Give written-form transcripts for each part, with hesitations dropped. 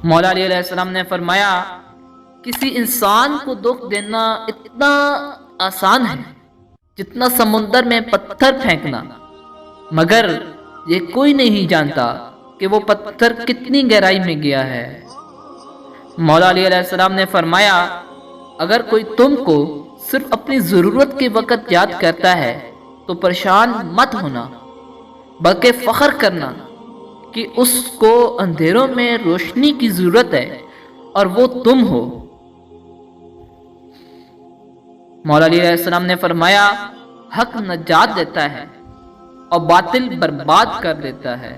مولا علی علیہ السلام نے فرمایا کسی انسان کو دکھ دینا اتنا آسان ہے جتنا سمندر میں پتھر پھینکنا، مگر یہ کوئی نہیں جانتا کہ وہ پتھر کتنی گہرائی میں گیا ہے۔ مولا علی علیہ السلام نے فرمایا اگر کوئی تم کو صرف اپنی ضرورت کے وقت یاد کرتا ہے تو پریشان مت ہونا، بلکہ فخر کرنا کہ اس کو اندھیروں میں روشنی کی ضرورت ہے اور وہ تم ہو۔ مولا علی علیہ السلام نے فرمایا حق نجات دیتا ہے اور باطل برباد کر دیتا ہے۔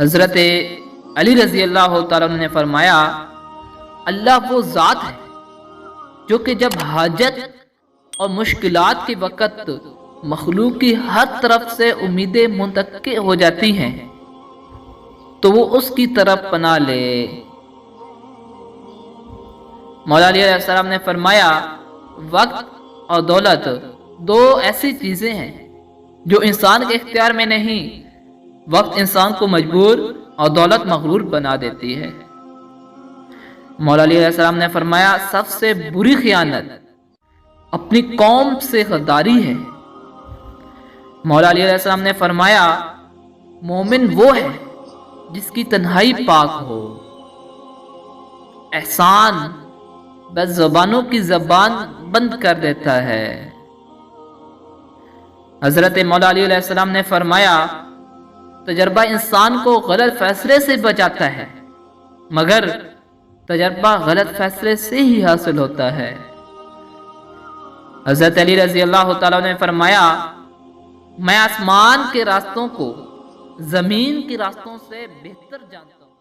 حضرت علی رضی اللہ تعالیٰ عنہ نے فرمایا اللہ وہ ذات ہے جو کہ جب حاجت اور مشکلات کے وقت مخلوق کی ہر طرف سے امیدیں منقطع ہو جاتی ہیں تو وہ اس کی طرف پناہ لے۔ مولا علی علیہ السلام نے فرمایا وقت اور دولت دو ایسی چیزیں ہیں جو انسان کے اختیار میں نہیں، وقت انسان کو مجبور اور دولت مغرور بنا دیتی ہے۔ مولا علی علیہ السلام نے فرمایا سب سے بری خیانت اپنی قوم سے غداری ہے۔ مولا علی علیہ السلام نے فرمایا مومن وہ ہے جس کی تنہائی پاک ہو۔ احسان بس زبانوں کی زبان بند کر دیتا ہے۔ حضرت مولا علی علیہ السلام نے فرمایا تجربہ انسان کو غلط فیصلے سے بچاتا ہے، مگر تجربہ غلط فیصلے سے ہی حاصل ہوتا ہے۔ حضرت علی رضی اللہ تعالیٰ نے فرمایا میں آسمان کے راستوں کو زمین کے راستوں سے بہتر جانتا ہوں۔